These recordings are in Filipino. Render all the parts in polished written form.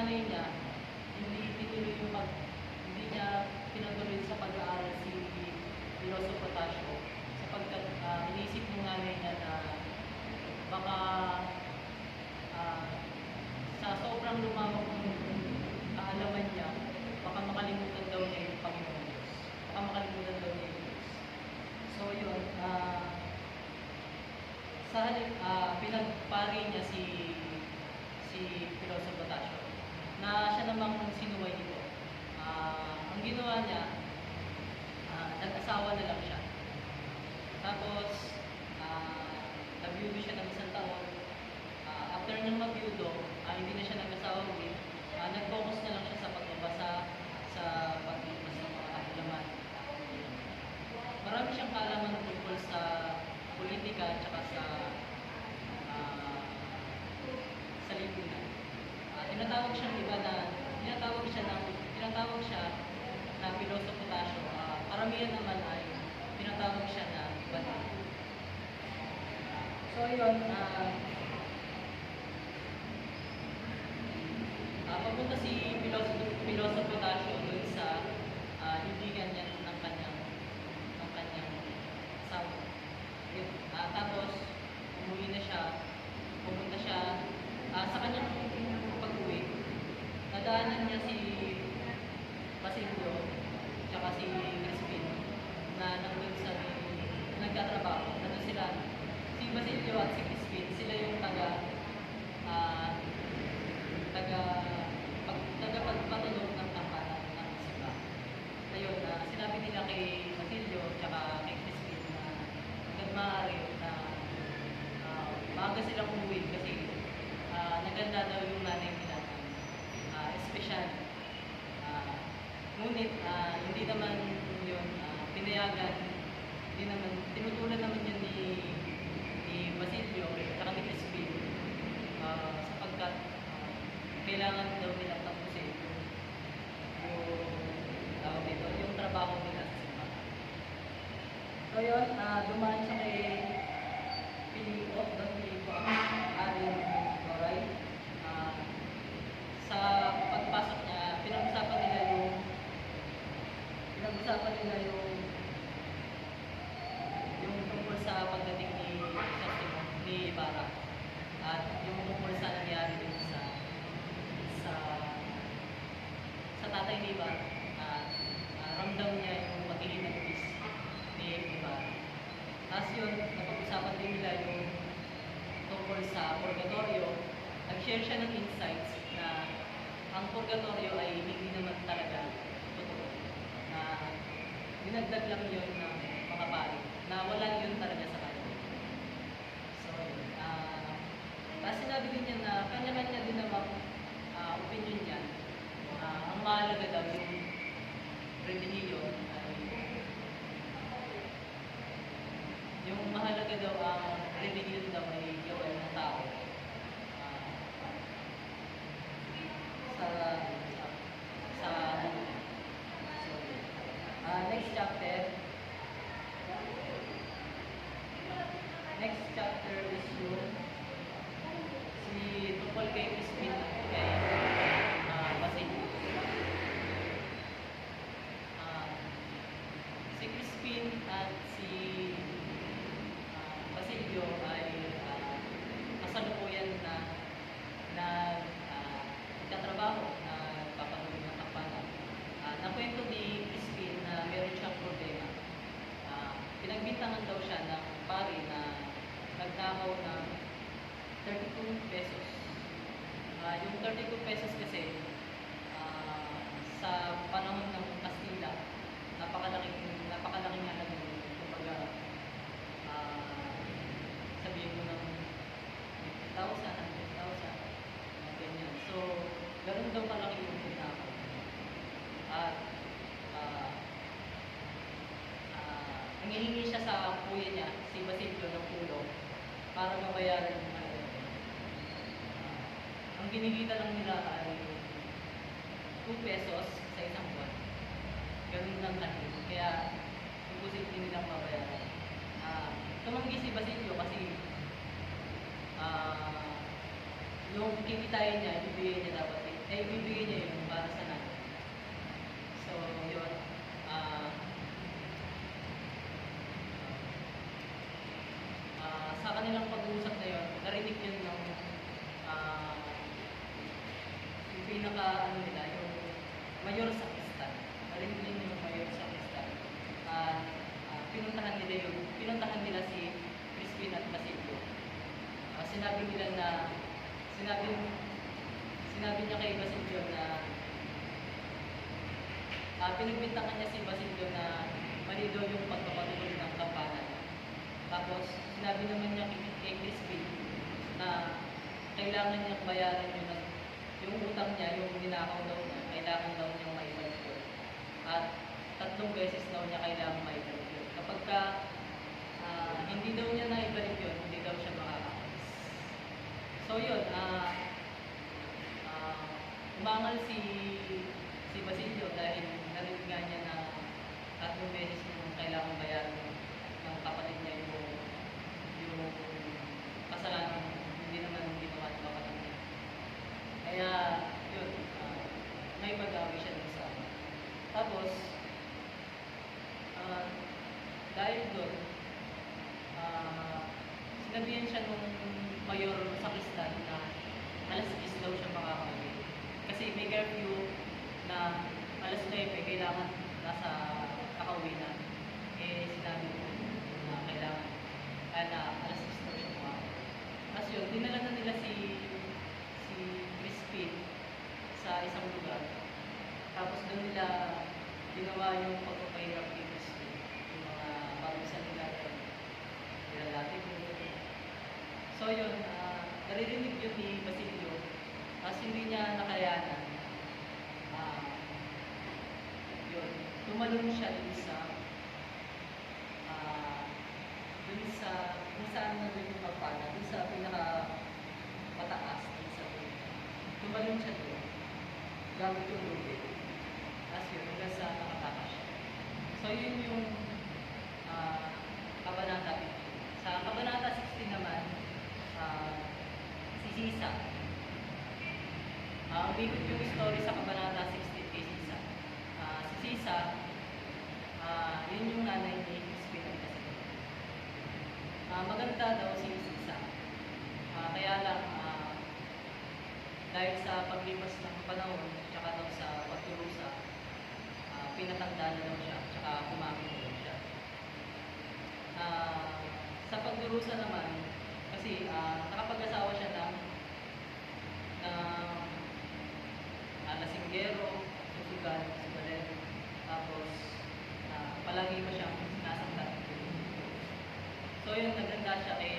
nanay niya, hindi niya pinatuloy sa pag-aaral si Piloso Potasio sapagkat iniisip ng nanay niya na baka sa sobrang lumawak ng kaalaman niya, baka makalimutan daw niya yung Panginoon Diyos. Baka makalimutan daw niya yung Diyos. So yun, sa halip, pinagpari niya si Piloso Potasio na siya namang sinuway nito. Ang ginawa niya, nag-asawa na lang siya. Tapos, nabiyudo siya ng isang taon. After niyang mabiyudo, hindi na siya nag-asawa ulit. Nag-focus na lang siya sa pagbabasa, sa pagbabasa sa mga kaalaman. Marami siyang kaalaman tungkol sa politika at saka sa lipunan. Tinatawag siya na Piloso Potasio. Karamihan naman ay tinatawag siya na Batid. So yun, papunta si Piloso Potasio dun sa libingan niya ng kanyang asawa. Tapos, umuwi na siya, pumunta siya sa kanyang pag-uwi. Nadaanan niya si Basilio, tsaka si Crispin, na nandun sa nagtatrabaho. Nandun sila, si Basilio at si Crispin, sila yung tagapagpatulog ng tampanan ng simba. Ayun, sinabi nila kay Basilio tsaka kay Crispin na hanggang maaari na maaga silang umuwi kasi naganda daw yung nanay nila espesyal. Ngunit hindi naman yun pinayagan, hindi naman, tinutulan naman yun ni Basilio at ni Crispin sapagkat kailangan daw nila tapusin yung trabaho nila sa simbahan. So yun, dumaan siya kay Filipo, Arin Moray. Sa pagpasok niya, pinag-usapan nila yung tungkol sa pagdating ni Ibarra at yung tungkol sa nangyari din sa tatay ni Ibarra. Ramdam niya yung pagiging nagpis ni Ibarra. Tapos yun, napag-usapan din nila yung tungkol sa purgatorio. Nag-share siya ng insights na ang purgatorio ay hindi naman talaga totoo. Na dinagdag lang yun ng mga pari, na wala yun talaga sa kanya. So, tapos sinabi din niya na kanya-kanya din naman opinion niya. Ang mahalaga daw yung relihiyon ay yung mahalaga daw ang relihiyon daw ay gawin ng tao. Next chapter is yung tungkol kay Crispin kay Basilio. Si Crispin at si Basilio ay kasalukuyan na nagtatrabaho na papatuloy ng tampanan. Nakwento ni Crispin na meron siyang problema. Pinagbintangan daw siya ng pari na nagnakaw ng 32 pesos. Yung 32 pesos kasi sa panahon ng Kastila, napakalaking halaga yun. Kumbaga, sabihin mo ng 50,000, 100,000, ganyan. So, ganun daw kalaki yung pinakaw. At nangihingi siya sa kuya niya, si Basilio, ng tulong para mabayaran yung halaga. Ang ginigita lang nila ay 2 pesos sa isang buwan. Ganun lang laki. Kaya, imposible nilang mabayaran. Tumanggi si Basilio kasi yung kikitain niya, ibibigay niya dapat ibibigay niya yun para sa nanay. So, yun. Ah, sa kanilang pag-uusap na yun, narinig yun ng ah, yung pinaka ano nila, yung mayor sa Kristal. Narinig yun yung mayor sa Kristal. Pinuntahan nila si Crispin at Basilio. Sinabi nila na sinabi niya kay Basilio na pinagbintangan niya si Basilio na mali daw yung pagpapatuloy ng kampana niya. Tapos sinabi naman niya kay Crispin na kailangan niyang bayaran yung utang niya, yung ninakaw daw niya, kailangan daw niyang maibalik yun. At 3 beses daw niya kailangan maibalik yun. Kapag hindi daw niya naibalik yun, hindi daw siya makakaalis. So yun, umangal si Basilio dahil narinig nga niya na 3 beses yung kailangan bayaran ng kapatid niya yung kasalanan hindi naman ginawa ng kapatid niya. Kaya yun, may magawi siya dun sa tapos dahil doon sinabihan siya nung mayor sa Kristal na alas 10 daw siya makakauwi. Kasi may curfew na alas 9 kailangan nasa kakauwi na. Sinabi ko na kailangan na alas 10 daw siya makakauwi. Tapos yun, dinala na nila si Crispin sa isang lugar. Tapos doon nila ginawa yung pagpapahirap kay Crispin. Yung mga parusa nila nilalati ko. So yun, naririnig yun ni Basilio. Tapos hindi niya nakayanan. Yun, tumalon siya dun sa ano yung magpala, dun sa pinaka mataas, dun sa tumalon siya doon. Gamit yung lubid. Tapos yun, hanggang sa nakatakas siya. So yun yung kabanata 15. Sa kabanata 16 naman, si Sisa. Umikot yung story sa kabanata 16 kay Sisa. Si Sisa, yun yung nanay ni Crispin at Basilio. Maganda daw si Sisa. Kaya lang, dahil sa paglipas ng panahon, tsaka daw sa pagturusa, pinatanda na daw siya, tsaka kumamit daw siya. Sa pagdurusa naman, kasi nakapag-asawa siya ng lasinggero, susugal, tapos palagi pa siyang sinasaktan. So yun, naganda siya kay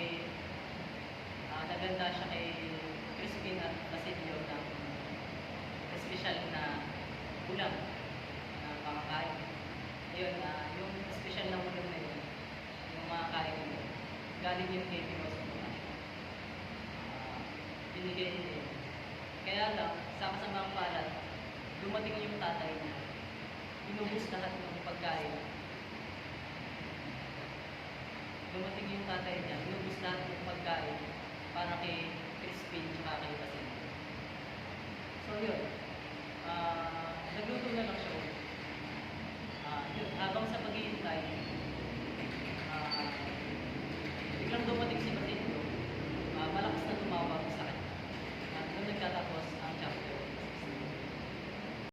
Crispin at Basilio ng special na ulam na makakain. Ayun, yung special na ulam na yun, yung makakain nila, galing yun kay Pinospo. Binigay nila. Kaya lang, sa kasamang palad, dumating yung tatay niya. Inubos lahat ng pagkain. Dumating yung tatay niya, inubos lahat ng pagkain para kay Crispin at kay Basilio. So yun, nagluto na lang siya ulit.